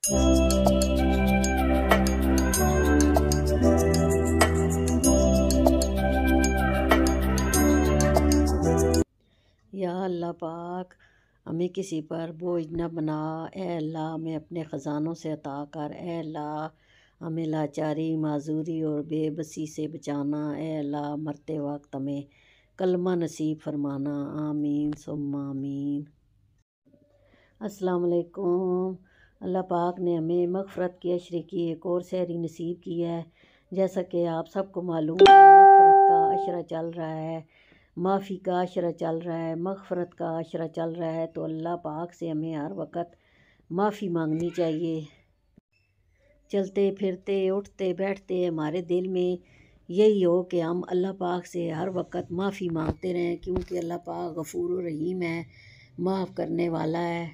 یا اللہ پاک ہمیں کسی پر بوجھ نہ بنا، اے اللہ ہمیں اپنے خزانوں سے عطا کر، اے اللہ ہمیں لاچاری، معذوری اور بے بسی سے بچانا، اے اللہ مرتے وقت ہمیں کلمہ نصیب فرمانا، آمین ثم آمین۔ السلام علیکم۔ اللہ پاک نے ہمیں مغفرت کے عشرے کی ایک اور سحری نصیب کی ہے۔ جیسا کہ آپ سب کو معلوم ہے، مغفرت کا عشرہ چل رہا ہے، معافی کا عشرہ چل رہا ہے، مغفرت کا عشرہ چل رہا ہے، تو اللہ پاک سے ہمیں ہر وقت معافی مانگنی چاہیے۔ چلتے پھرتے اٹھتے بیٹھتے ہمارے دل میں یہی ہو کہ ہم اللہ پاک سے ہر وقت معافی مانگتے رہیں، کیونکہ اللہ پاک غفور و رحیم ہے، معاف کرنے والا ہے،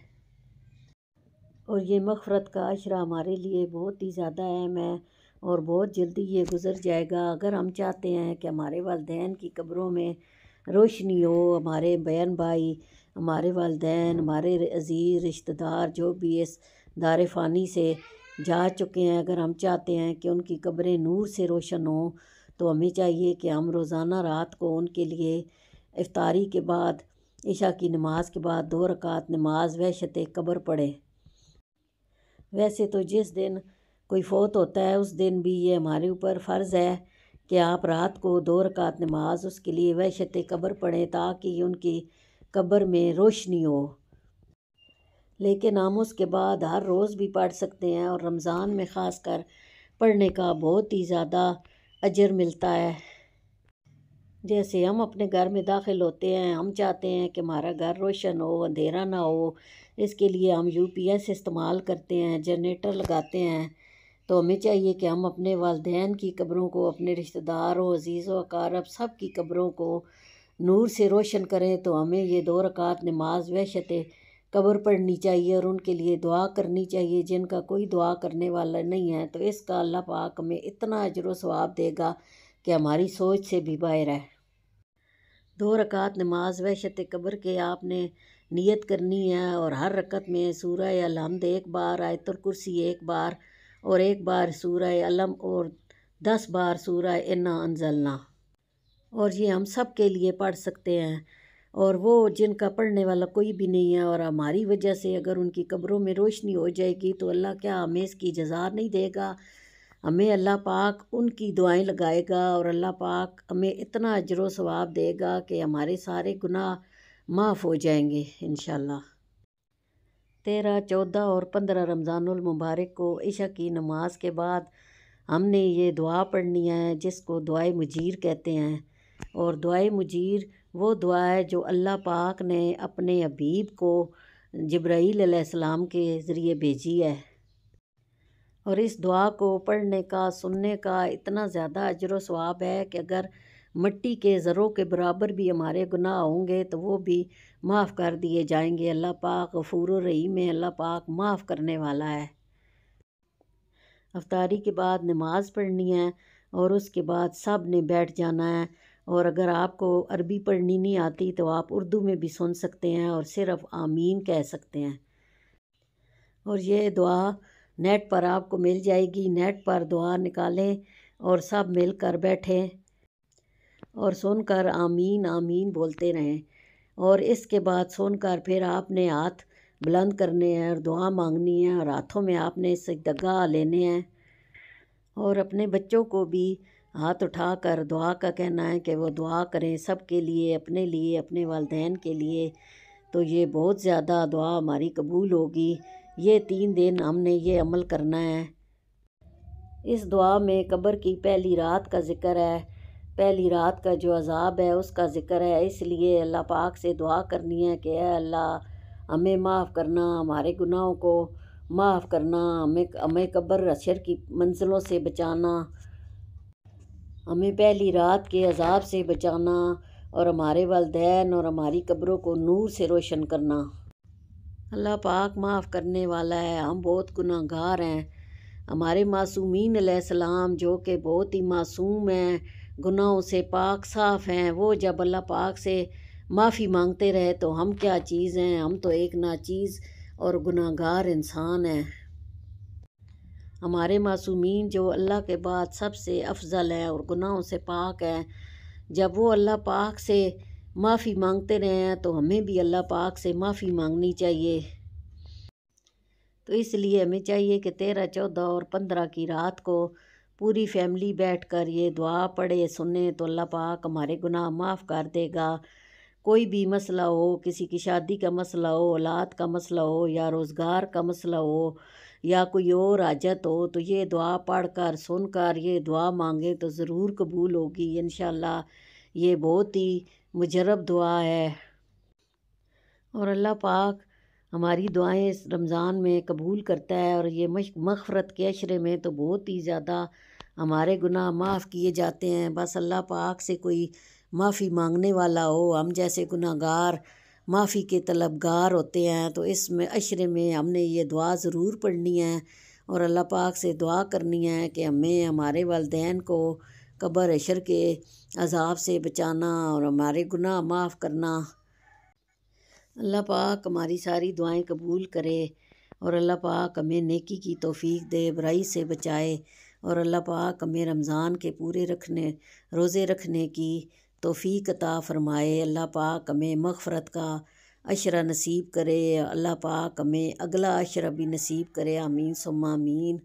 اور یہ مغفرت کا عشرہ ہمارے لیے بہت ہی زیادہ اہم ہے اور بہت جلدی یہ گزر جائے گا۔ اگر ہم چاہتے ہیں کہ ہمارے والدین کی قبروں میں روشنی ہو، ہمارے بہن بھائی، ہمارے والدین، ہمارے عزیز رشتہ دار جو بھی اس دار فانی سے جا چکے ہیں، اگر ہم چاہتے ہیں کہ ان کی قبریں نور سے روشن ہوں، تو ہمیں چاہیے کہ ہم روزانہ رات کو ان کے لیے افطاری کے بعد، عشاء کی نماز کے بعد 2 رکعت نماز وحشت قبر پڑھیں۔ ویسے تو جس دن کوئی فوت ہوتا ہے اس دن بھی یہ ہمارے اوپر فرض ہے کہ آپ رات کو 2 رکعت نماز اس کے لیے وحشت قبر پڑھیں، تاکہ ان کی قبر میں روشنی ہو۔ لیکن ہم اس کے بعد ہر روز بھی پڑھ سکتے ہیں، اور رمضان میں خاص کر پڑھنے کا بہت ہی زیادہ اجر ملتا ہے۔ جیسے ہم اپنے گھر میں داخل ہوتے ہیں، ہم چاہتے ہیں کہ ہمارا گھر روشن ہو، اندھیرا نہ ہو، اس کے لیے ہم UPS استعمال کرتے ہیں، جنریٹر لگاتے ہیں، تو ہمیں چاہیے کہ ہم اپنے والدین کی قبروں کو، اپنے رشتہ داروں، عزیز و اقارب سب کی قبروں کو نور سے روشن کریں۔ تو ہمیں یہ 2 رکعت نماز وحشت قبر پڑھنی چاہیے اور ان کے لیے دعا کرنی چاہیے، جن کا کوئی دعا کرنے والا نہیں ہے، تو اس کا اللہ پاک ہمیں اتنا اجر و ثواب دے گا کہ ہماری سوچ سے بھی باہر ہے۔ 2 رکعت نماز وحشت قبر کے آپ نے نیت کرنی ہے، اور ہر رکعت میں سورہ الحمد 1 بار، آیت الکرسی 1 بار، اور 1 بار سورہ علم، اور 10 بار سورہ انا انزلنا، اور یہ ہم سب کے لیے پڑھ سکتے ہیں۔ اور وہ جن کا پڑھنے والا کوئی بھی نہیں ہے اور ہماری وجہ سے اگر ان کی قبروں میں روشنی ہو جائے گی، تو اللہ کیا ہمیں اس کی جزا نہیں دے گا؟ ہمیں اللہ پاک ان کی دعائیں لگائے گا، اور اللہ پاک ہمیں اتنا اجر و ثواب دے گا کہ ہمارے سارے گناہ معاف ہو جائیں گے انشاءاللہ۔ 13، 14 اور 15 رمضان المبارک کو عشاء کی نماز کے بعد ہم نے یہ دعا پڑھنی ہے، جس کو دعائے مجیر کہتے ہیں، اور دعائے مجیر وہ دعا ہے جو اللہ پاک نے اپنے حبیب کو جبرائیل علیہ السلام کے ذریعے بھیجی ہے، اور اس دعا کو پڑھنے کا، سننے کا اتنا زیادہ اجر و ثواب ہے کہ اگر مٹی کے ذروں کے برابر بھی ہمارے گناہ ہوں گے تو وہ بھی معاف کر دیے جائیں گے۔ اللہ پاک غفور و رحیم ہے، اللہ پاک معاف کرنے والا ہے۔ افطاری کے بعد نماز پڑھنی ہے، اور اس کے بعد سب نے بیٹھ جانا ہے، اور اگر آپ کو عربی پڑھنی نہیں آتی تو آپ اردو میں بھی سن سکتے ہیں اور صرف آمین کہہ سکتے ہیں۔ اور یہ دعا نیٹ پر آپ کو مل جائے گی، نیٹ پر دعا نکالیں اور سب مل کر بیٹھیں اور سن کر آمین آمین بولتے رہیں، اور اس کے بعد سن کر پھر آپ نے ہاتھ بلند کرنے ہیں اور دعا مانگنی ہے، اور ہاتھوں میں آپ نے سجدگاہ لینے ہیں، اور اپنے بچوں کو بھی ہاتھ اٹھا کر دعا کا کہنا ہے کہ وہ دعا کریں سب کے لیے، اپنے لیے، اپنے والدین کے لیے، تو یہ بہت زیادہ دعا ہماری قبول ہوگی۔ یہ 3 دن ہم نے یہ عمل کرنا ہے۔ اس دعا میں قبر کی پہلی رات کا ذکر ہے، پہلی رات کا جو عذاب ہے اس کا ذکر ہے، اس لیے اللہ پاک سے دعا کرنی ہے کہ اے اللہ ہمیں معاف کرنا، ہمارے گناہوں کو معاف کرنا، ہمیں قبر حشر کی منزلوں سے بچانا، ہمیں پہلی رات کے عذاب سے بچانا، اور ہمارے والدین اور ہماری قبروں کو نور سے روشن کرنا۔ اللہ پاک معاف کرنے والا ہے، ہم بہت گناہ گار ہیں۔ ہمارے معصومین علیہ السلام جو کہ بہت ہی معصوم ہیں، گناہوں سے پاک صاف ہیں، وہ جب اللہ پاک سے معافی مانگتے رہے تو ہم کیا چیز ہیں؟ ہم تو ایک ناچیز اور گناہ گار انسان ہیں۔ ہمارے معصومین جو اللہ کے بعد سب سے افضل ہیں اور گناہوں سے پاک ہیں، جب وہ اللہ پاک سے معافی مانگتے رہے ہیں تو ہمیں بھی اللہ پاک سے معافی مانگنی چاہیے۔ تو اس لیے ہمیں چاہیے کہ 13، 14 اور 15 کی رات کو پوری فیملی بیٹھ کر یہ دعا پڑھے سنیں تو اللہ پاک ہمارے گناہ معاف کر دے گا۔ کوئی بھی مسئلہ ہو، کسی کی شادی کا مسئلہ ہو، اولاد کا مسئلہ ہو، یا روزگار کا مسئلہ ہو، یا کوئی اور حاجت ہو، تو یہ دعا پڑھ کر سن کر یہ دعا مانگے تو ضرور قبول ہوگی انشاءاللہ۔ یہ بہت ہی مجرب دعا ہے اور اللہ پاک ہماری دعائیں اس رمضان میں قبول کرتا ہے، اور یہ مغفرت کے عشرے میں تو بہت ہی زیادہ ہمارے گناہ معاف کیے جاتے ہیں۔ بس اللہ پاک سے کوئی معافی مانگنے والا ہو، ہم جیسے گناہ گار معافی کے طلبگار ہوتے ہیں، تو اس میں عشرے میں ہم نے یہ دعا ضرور پڑھنی ہے اور اللہ پاک سے دعا کرنی ہے کہ ہمیں ہمارے والدین کو قبر حشر کے عذاب سے بچانا اور ہمارے گناہ معاف کرنا۔ اللہ پاک ہماری ساری دعائیں قبول کرے اور اللہ پاک ہمیں نیکی کی توفیق دے، برائی سے بچائے، اور اللہ پاک ہمیں رمضان کے پورے روزے رکھنے کی توفیق عطا فرمائے۔ اللہ پاک ہمیں مغفرت کا عشرہ نصیب کرے، اللہ پاک ہمیں اگلا عشرہ بھی نصیب کرے، آمین ثم آمین۔